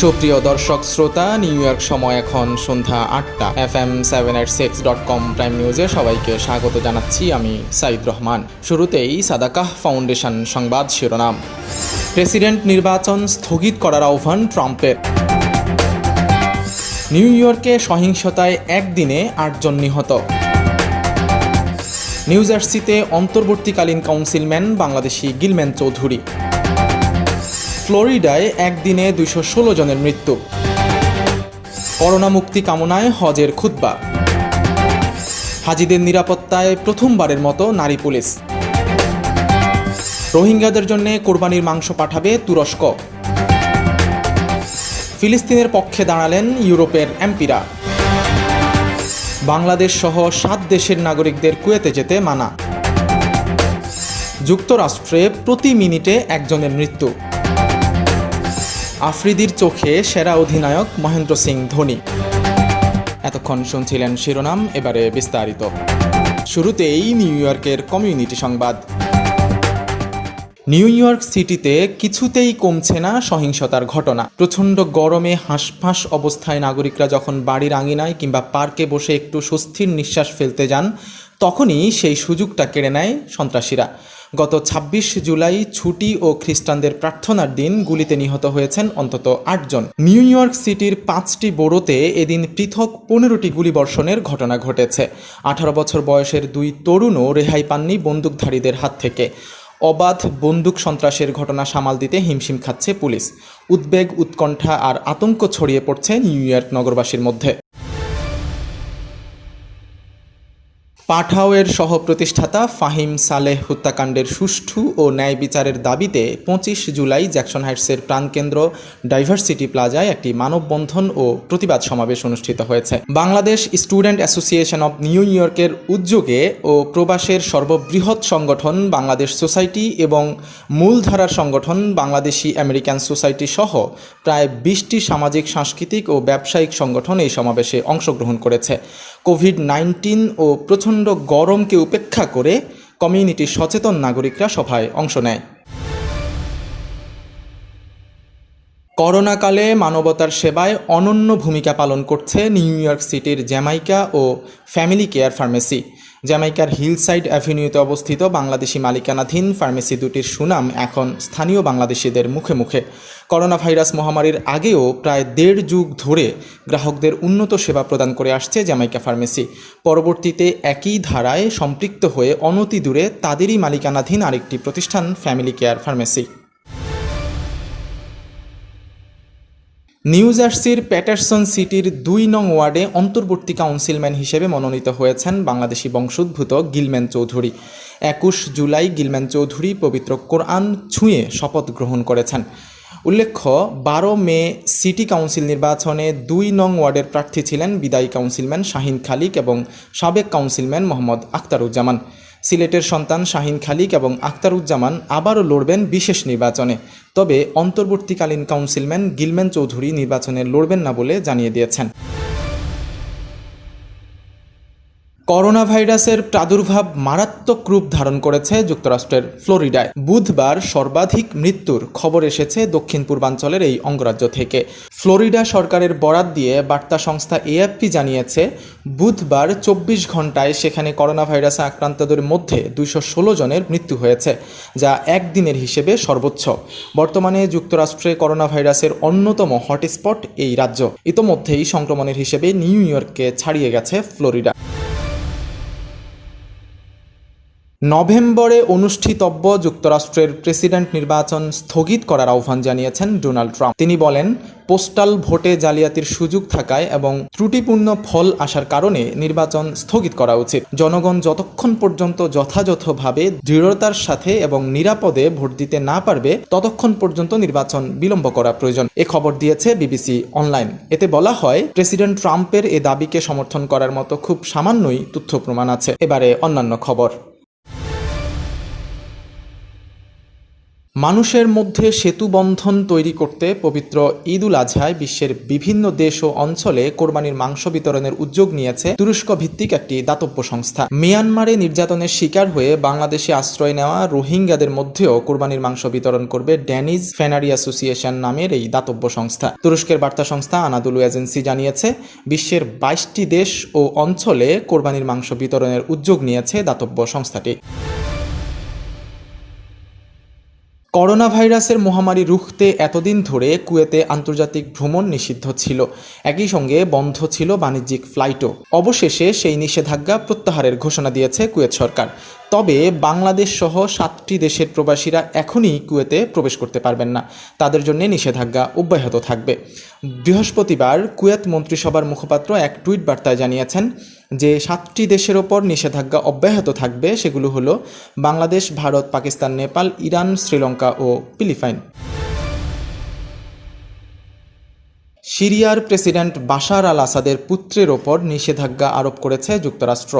সুপ্রিয় দর্শক শ্রোতা, নিউ ইয়র্ক সময় এখন সন্ধ্যা ৮টা। FM786.com প্রাইম নিউজে সবাইকে স্বাগত জানাচ্ছি। আমি সাইদ রহমান। শুরুতেই সাদাকাহ ফাউন্ডেশন সংবাদ শিরোনাম। প্রেসিডেন্ট নির্বাচন স্থগিত করার আহ্বান ট্রাম্পের। নিউ ইয়র্কে সহিংসতায় একদিনে ৮ জন নিহত। নিউ জার্সিতে অন্তর্বর্তীকালীন কাউন্সিলম্যান বাংলাদেশি গিলম্যান চৌধুরী। ফ্লোরিডায় একদিনে ২১৬ জনের মৃত্যু। করোনা মুক্তি কামনায় হজের খুতবা। হাজিদের নিরাপত্তায় প্রথমবারের মতো নারী পুলিশ। রোহিঙ্গাদের জন্য কোরবানির মাংস পাঠাবে তুরস্ক। ফিলিস্তিনের পক্ষে দাঁড়ালেন ইউরোপের এমপিরা। বাংলাদেশ সহ ৭ দেশের নাগরিকদের কুয়েতে যেতে মানা। যুক্তরাষ্ট্রে প্রতি মিনিটে একজনের মৃত্যু। আফ্রিদির চোখে সেরা অধিনায়ক মহেন্দ্র সিং ধোনি। এতক্ষণ শুনছিলেন শিরোনাম, এবারে বিস্তারিত। শুরুতেই নিউ ইয়র্কের কমিউনিটি সংবাদ। নিউ ইয়র্ক সিটিতে কিছুতেই কমছে না সহিংসতার ঘটনা। প্রচণ্ড গরমে হাঁসফাঁস অবস্থায় নাগরিকরা যখন বাড়ির আঙিনায় কিংবা পার্কে বসে একটু স্বস্তির নিঃশ্বাস ফেলতে যান, তখনই সেই সুযোগটা কেড়ে নেয় সন্ত্রাসীরা। গত ২৬ জুলাই ছুটি ও খ্রিস্টানদের প্রার্থনার দিন গুলিতে নিহত হয়েছেন অন্তত ৮ জন। নিউ ইয়র্ক সিটির ৫টি বোরোতে এদিন পৃথক ১৫টি গুলিবর্ষণের ঘটনা ঘটেছে। ১৮ বছর বয়সের ২ তরুণও রেহাই পাননি বন্দুকধারীদের হাত থেকে। অবাধ বন্দুক সন্ত্রাসের ঘটনা সামাল দিতে হিমশিম খাচ্ছে পুলিশ। উদ্বেগ, উৎকণ্ঠা আর আতঙ্ক ছড়িয়ে পড়ছে নিউ ইয়র্ক নগরবাসীর মধ্যে। পাঠাওয়ের সহ প্রতিষ্ঠাতা ফাহিম সালেহ হত্যাকাণ্ডের সুষ্ঠু ও ন্যায় বিচারের দাবিতে ২৫ জুলাই জ্যাকসন হাইটসের প্রাণকেন্দ্র ডাইভার্সিটি প্লাজায় একটি মানববন্ধন ও প্রতিবাদ সমাবেশ অনুষ্ঠিত হয়েছে। Bangladesh student association of new ইয়র্কের উদ্যোগে ও প্রবাসের সর্ববৃহৎ সংগঠন বাংলাদেশ সোসাইটি এবং মূলধারার সংগঠন বাংলাদেশি আমেরিকান সোসাইটি সহ প্রায় ২০টি সামাজিক, সাংস্কৃতিক ও ব্যবসায়িক সংগঠন এই সমাবেশে অংশগ্রহণ করেছে। কোভিড-১৯ ও প্রচণ্ড গরমকে উপেক্ষা করে কমিউনিটির সচেতন নাগরিকরা সভায় অংশ নেয়। করোনাকালে মানবতার সেবায় অনন্য ভূমিকা পালন করছে নিউ ইয়র্ক সিটির জ্যামাইকা ও ফ্যামিলি কেয়ার ফার্মেসি। জ্যামাইকার হিলসাইড অ্যাভিনিউতে অবস্থিত বাংলাদেশি মালিকানাধীন ফার্মেসি দুটির সুনাম এখন স্থানীয় বাংলাদেশিদের মুখে মুখে। করোনা ভাইরাস মহামারীর আগেও প্রায় ১.৫ যুগ ধরে গ্রাহকদের উন্নত সেবা প্রদান করে আসছে জ্যামাইকা ফার্মেসি। পরবর্তীতে একই ধারায় সম্পৃক্ত হয়ে অনতি দূরে তাদেরই মালিকানাধীন আরেকটি প্রতিষ্ঠান ফ্যামিলি কেয়ার ফার্মেসি। নিউ জার্সির প্যাটারসন সিটির ২ নং ওয়ার্ডে অন্তর্বর্তী কাউন্সিলম্যান হিসেবে মনোনীত হয়েছেন বাংলাদেশি বংশোদ্ভূত গিলম্যান চৌধুরী। ২১ জুলাই গিলম্যান চৌধুরী পবিত্র কোরআন ছুঁয়ে শপথ গ্রহণ করেছেন। উল্লেখ্য, ১২ মে সিটি কাউন্সিল নির্বাচনে ২ নং ওয়ার্ডের প্রার্থী ছিলেন বিদায়ী কাউন্সিলম্যান শাহিন খালিক এবং সাবেক কাউন্সিলম্যান মোহাম্মদ আখতারুজ্জামান। সিলেটের সন্তান শাহিন খালিক এবং আখতারুজ্জামান আবারও লড়বেন বিশেষ নির্বাচনে। তবে অন্তর্বর্তীকালীন কাউন্সিলম্যান গিলম্যান চৌধুরী নির্বাচনে লড়বেন না বলে জানিয়ে দিয়েছেন। করোনা ভাইরাসের প্রাদুর্ভাব মারাত্মক রূপ ধারণ করেছে যুক্তরাষ্ট্রের ফ্লোরিডায়। বুধবার সর্বাধিক মৃত্যুর খবর এসেছে দক্ষিণ পূর্বাঞ্চলের এই অঙ্গরাজ্য থেকে। ফ্লোরিডা সরকারের বরাত দিয়ে বার্তা সংস্থা এএফপি জানিয়েছে, বুধবার ২৪ ঘন্টায় সেখানে করোনা ভাইরাসে আক্রান্তদের মধ্যে ২১৬ জনের মৃত্যু হয়েছে, যা একদিনের হিসেবে সর্বোচ্চ। বর্তমানে যুক্তরাষ্ট্রে করোনা ভাইরাসের অন্যতম হটস্পট এই রাজ্য। ইতোমধ্যেই সংক্রমণের হিসেবে নিউ ইয়র্ককে ছাড়িয়ে গেছে ফ্লোরিডা। নভেম্বরে অনুষ্ঠিতব্য যুক্তরাষ্ট্রের প্রেসিডেন্ট নির্বাচন স্থগিত করার আহ্বান জানিয়েছেন ডোনাল্ড ট্রাম্প। তিনি বলেন, পোস্টাল ভোটে জালিয়াতির সুযোগ থাকায় এবং ত্রুটিপূর্ণ ফল আসার কারণে নির্বাচন স্থগিত করা উচিত। জনগণ যতক্ষণ পর্যন্ত যথাযথভাবে দৃঢ়তার সাথে এবং নিরাপদে ভোট দিতে না পারবে, ততক্ষণ পর্যন্ত নির্বাচন বিলম্ব করা প্রয়োজন। এ খবর দিয়েছে বিবিসি অনলাইন। এতে বলা হয়, প্রেসিডেন্ট ট্রাম্পের এ দাবিকে সমর্থন করার মতো খুব সামান্যই তথ্য প্রমাণ আছে। এবারে অন্যান্য খবর। মানুষের মধ্যে সেতুবন্ধন তৈরি করতে পবিত্র ঈদ উল আজহায় বিশ্বের বিভিন্ন দেশ ও অঞ্চলে কোরবানির মাংস বিতরণের উদ্যোগ নিয়েছে তুরস্ক ভিত্তিক একটি দাতব্য সংস্থা। মিয়ানমারে নির্যাতনের শিকার হয়ে বাংলাদেশে আশ্রয় নেওয়া রোহিঙ্গাদের মধ্যেও কোরবানির মাংস বিতরণ করবে ড্যানিজ ফ্যানারি অ্যাসোসিয়েশন নামের এই দাতব্য সংস্থা। তুরস্কের বার্তা সংস্থা আনাদুলু এজেন্সি জানিয়েছে, বিশ্বের 22টি দেশ ও অঞ্চলে কোরবানির মাংস বিতরণের উদ্যোগ নিয়েছে দাতব্য সংস্থাটি। করোনা ভাইরাসের মহামারী রুখতে এতদিন ধরে কুয়েতে আন্তর্জাতিক ভ্রমণ নিষিদ্ধ ছিল, একই সঙ্গে বন্ধ ছিল বাণিজ্যিক ফ্লাইটও। অবশেষে সেই নিষেধাজ্ঞা প্রত্যাহারের ঘোষণা দিয়েছে কুয়েত সরকার। তবে বাংলাদেশ সহ 7টি দেশের প্রবাসীরা এখনই কুয়েতে প্রবেশ করতে পারবেন না, তাদের জন্য নিষেধাজ্ঞা অব্যাহত থাকবে। বৃহস্পতিবার কুয়েত মন্ত্রিসভার মুখপাত্র এক টুইট বার্তায় জানিয়েছেন যে 7টি দেশের ওপর নিষেধাজ্ঞা অব্যাহত থাকবে, সেগুলো হলো বাংলাদেশ, ভারত, পাকিস্তান, নেপাল, ইরান, শ্রীলঙ্কা ও ফিলিপাইন। সিরিয়ার প্রেসিডেন্ট বাশার আল আসাদের পুত্রের ওপর নিষেধাজ্ঞা আরোপ করেছে যুক্তরাষ্ট্র।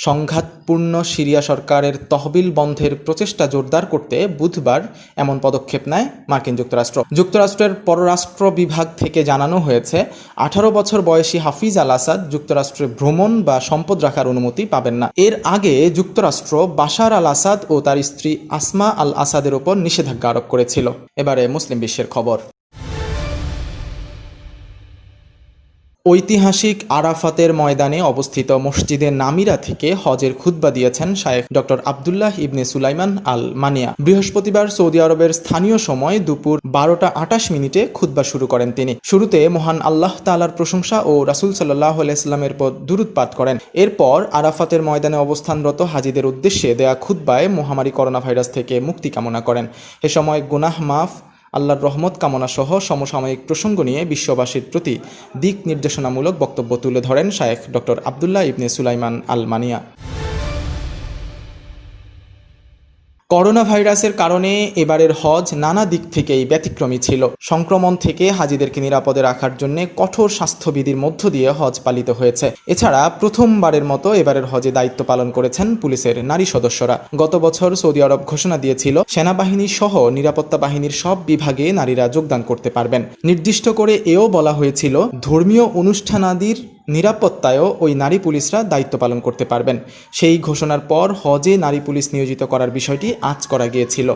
সংঘাতপূর্ণ সিরিয়া সরকারের তহবিল বন্ধের প্রচেষ্টা জোরদার করতে বুধবার এমন পদক্ষেপ নেয় মার্কিন যুক্তরাষ্ট্র। যুক্তরাষ্ট্রের পররাষ্ট্র বিভাগ থেকে জানানো হয়েছে, 18 বছর বয়সী হাফিজ আল আসাদ যুক্তরাষ্ট্রে ভ্রমণ বা সম্পদ রাখার অনুমতি পাবেন না। এর আগে যুক্তরাষ্ট্র বাশার আল আসাদ ও তার স্ত্রী আসমা আল আসাদের ওপর নিষেধাজ্ঞা আরোপ করেছিল। এবারে মুসলিম বিশ্বের খবর। ঐতিহাসিক আরাফাতের ময়দানে অবস্থিত মসজিদে নামিরা থেকে হজের খুতবা দিয়েছেন শায়েখ ডক্টর আবদুল্লাহ ইবনে সুলাইমান আল মানিয়া। বৃহস্পতিবার সৌদি আরবের স্থানীয় সময় দুপুর 12:28 খুতবা শুরু করেন তিনি। শুরুতে মহান আল্লাহ তাআলার প্রশংসা ও রাসূল সাল্লাল্লাহু আলাইহি ওয়াসাল্লামের পর দুরূদ পাঠ করেন। এরপর আরাফাতের ময়দানে অবস্থানরত হাজীদের উদ্দেশ্যে দেয়া খুতবায় মহামারী করোনা ভাইরাস থেকে মুক্তি কামনা করেন। এ সময় গুনাহ মাফ, আল্লাহর রহমত কামনা সহ সমসাময়িক প্রসঙ্গ নিয়ে বিশ্ববাসীর প্রতি দিক নির্দেশনামূলক বক্তব্য তুলে ধরেন শায়েখ ডক্টর আবদুল্লাহ ইবনে সুলাইমান আল মানিয়া। করোনা ভাইরাসের কারণে এবারের হজ নানা দিক থেকেই ব্যতিক্রমী ছিল। সংক্রমণ থেকে হাজীদেরকে নিরাপদে রাখার জন্য কঠোর স্বাস্থ্যবিধির মধ্য দিয়ে হজ পালিত হয়েছে। এছাড়া প্রথমবারের মতো এবারের হজে দায়িত্ব পালন করেছেন পুলিশের নারী সদস্যরা। গত বছর সৌদি আরব ঘোষণা দিয়েছিল, সেনাবাহিনী সহ নিরাপত্তা বাহিনীর সব বিভাগে নারীরা যোগদান করতে পারবেন। নির্দিষ্ট করে এও বলা হয়েছিল, ধর্মীয় অনুষ্ঠানাদির নিরাপত্তায়ও ওই নারী পুলিশরা দায়িত্ব পালন করতে পারবেন। সেই ঘোষণার পর হজে নারী পুলিশ নিয়োজিত করার বিষয়টি আঁচ করা গিয়েছিল।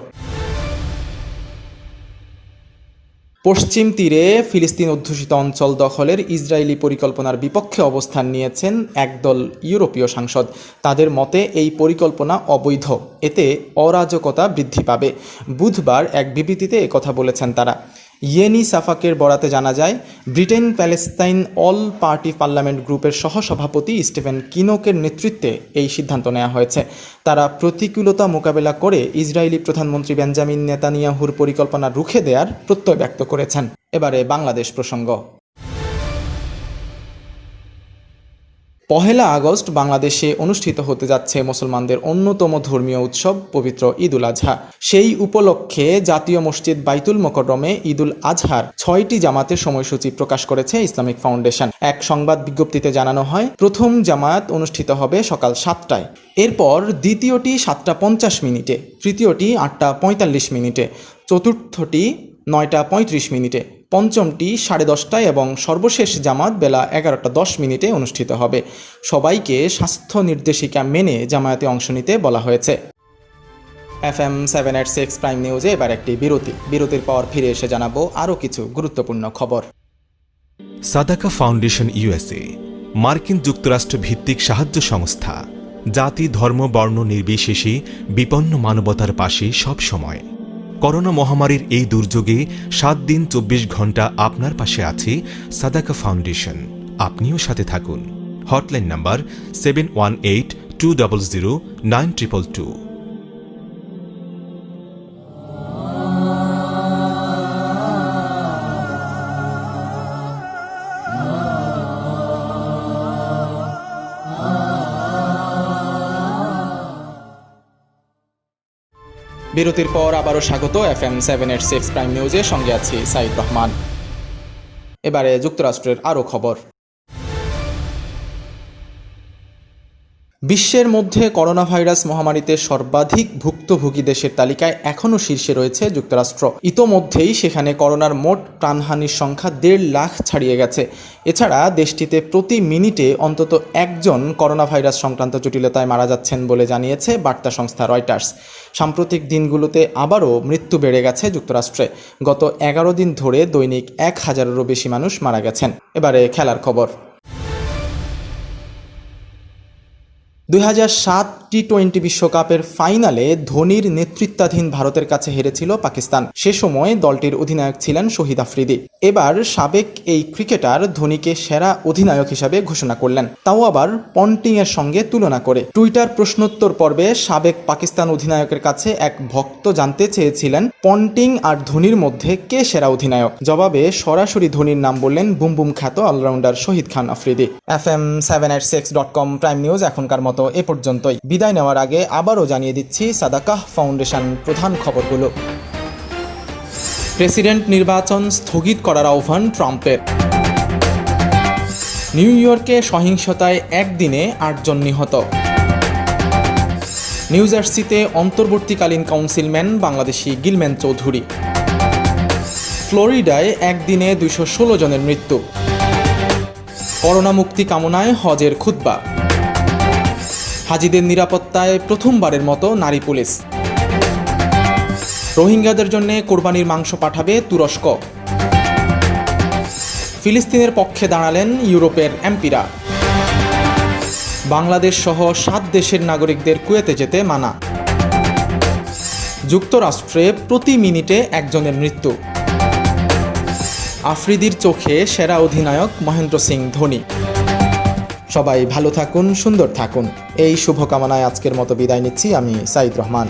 পশ্চিম তীরে ফিলিস্তিন অধ্যুষিত অঞ্চল দখলের ইসরায়েলি পরিকল্পনার বিপক্ষে অবস্থান নিয়েছেন একদল ইউরোপীয় সাংসদ। তাদের মতে এই পরিকল্পনা অবৈধ, এতে অরাজকতা বৃদ্ধি পাবে। বুধবার এক বিবৃতিতে একথা বলেছেন তারা। ইয়েনি সাফাকের বরাতে জানা যায়, Britain Palestine all party parliament গ্রুপের সহসভাপতি স্টিফেন কিনোকের নেতৃত্বে এই সিদ্ধান্ত নেওয়া হয়েছে। তারা প্রতিকূলতা মোকাবেলা করে ইসরায়েলি প্রধানমন্ত্রী বেঞ্জামিন নেতানিয়াহুর পরিকল্পনা রুখে দেওয়ার প্রত্যয় ব্যক্ত করেছেন। এবারে বাংলাদেশ প্রসঙ্গ। 1 আগস্ট বাংলাদেশে অনুষ্ঠিত হতে যাচ্ছে মুসলমানদের অন্যতম ধর্মীয় উৎসব পবিত্র ঈদ উল আজহা। সেই উপলক্ষে জাতীয় মসজিদ বাইতুল মোকররমে ঈদ উল আজহার 6টি জামাতের সময়সূচি প্রকাশ করেছে ইসলামিক ফাউন্ডেশন। এক সংবাদ বিজ্ঞপ্তিতে জানানো হয়, প্রথম জামাত অনুষ্ঠিত হবে সকাল 7টায়, এরপর দ্বিতীয়টি 7:50, তৃতীয়টি 8:45, চতুর্থটি 9:35, পঞ্চমটি 10:30 এবং সর্বশেষ জামাত বেলা 11:10 অনুষ্ঠিত হবে। সবাইকে স্বাস্থ্য নির্দেশিকা মেনে জামায়াতে অংশ নিতে বলা হয়েছে। FM 786 প্রাইম নিউজে এবার একটি বিরতির পর ফিরে এসে জানাবো আরও কিছু গুরুত্বপূর্ণ খবর। সাদাকা ফাউন্ডেশন USA, মার্কিন যুক্তরাষ্ট্র ভিত্তিক সাহায্য সংস্থা, জাতি, ধর্ম, বর্ণ নির্বিশেষে বিপন্ন মানবতার পাশে সব সময়। করোনা মহামারীর এই দুর্যোগে 7 দিন 24 ঘন্টা আপনার পাশে আছে সাদাকা ফাউন্ডেশন। আপনিও সাথে থাকুন। Hotline number 7182009222। বিরতির পর আবারও স্বাগত FM 786 প্রাইম নিউজে, সঙ্গে আছি সাইদ রহমান। এবারে যুক্তরাষ্ট্রের আরও খবর। বিশ্বের মধ্যে করোনা ভাইরাস মহামারীতে সর্বাধিক ভুক্তভোগী দেশের তালিকায় এখনও শীর্ষে রয়েছে যুক্তরাষ্ট্র। ইতোমধ্যেই সেখানে করোনার মোট প্রাণহানির সংখ্যা 1.5 লাখ ছাড়িয়ে গেছে। এছাড়া দেশটিতে প্রতি মিনিটে অন্তত একজন করোনা ভাইরাস সংক্রান্ত জটিলতায় মারা যাচ্ছেন বলে জানিয়েছে বার্তা সংস্থা রয়টার্স। সাম্প্রতিক দিনগুলোতে আবারও মৃত্যু বেড়ে গেছে যুক্তরাষ্ট্রে। গত 11 দিন ধরে দৈনিক 1000-এরও বেশি মানুষ মারা গেছেন। এবারে খেলার খবর। 2007 টি-20 বিশ্বকাপের ফাইনালে ধোনির নেতৃত্বাধীন ভারতের কাছে হেরেছিল পাকিস্তান। সে সময় দলটির অধিনায়ক ছিলেন শহীদ আফ্রিদি। এবার সাবেক এই ক্রিকেটার ধোনিকে সেরা অধিনায়ক হিসাবে ঘোষণা করলেন, তাও আবার পন্টিংয়ের সঙ্গে তুলনা করে। টুইটার প্রশ্নোত্তর পর্বে সাবেক পাকিস্তান অধিনায়কের কাছে এক ভক্ত জানতে চেয়েছিলেন পন্টিং আর ধোনির মধ্যে কে সেরা অধিনায়ক। জবাবে সরাসরি ধোনির নাম বললেন বুম বুম খ্যাত অলরাউন্ডার শহীদ খান আফ্রিদি। FM786.com প্রাইম নিউজ এখনকার মতো এ পর্যন্তই। বিদায় নেওয়ার আগে আবারও জানিয়ে দিচ্ছি সাদাকাহ ফাউন্ডেশন প্রধান খবরগুলো। প্রেসিডেন্ট নির্বাচন স্থগিত করার আহ্বান ট্রাম্পের। নিউ ইয়র্কে সহিংসতায় একদিনে 8 জন নিহত। নিউ জার্সিতে অন্তর্বর্তীকালীন কাউন্সিলম্যান বাংলাদেশি গিলম্যান চৌধুরী। ফ্লোরিডায় একদিনে 216 জনের মৃত্যু। করোনা মুক্তি কামনায় হজের খুতবা। হাজিদের নিরাপত্তায় প্রথমবারের মতো নারী পুলিশ। রোহিঙ্গাদের জন্য কোরবানির মাংস পাঠাবে তুরস্ক। ফিলিস্তিনের পক্ষে দাঁড়ালেন ইউরোপের এমপিরা। বাংলাদেশ সহ 7 দেশের নাগরিকদের কুয়েতে যেতে মানা। যুক্তরাষ্ট্রে প্রতি মিনিটে একজনের মৃত্যু। আফ্রিদির চোখে সেরা অধিনায়ক মহেন্দ্র সিং ধোনি। সবাই ভালো থাকুন, সুন্দর থাকুন, এই শুভকামনায় আজকের মতো বিদায় নিচ্ছি আমি সাইদ রহমান।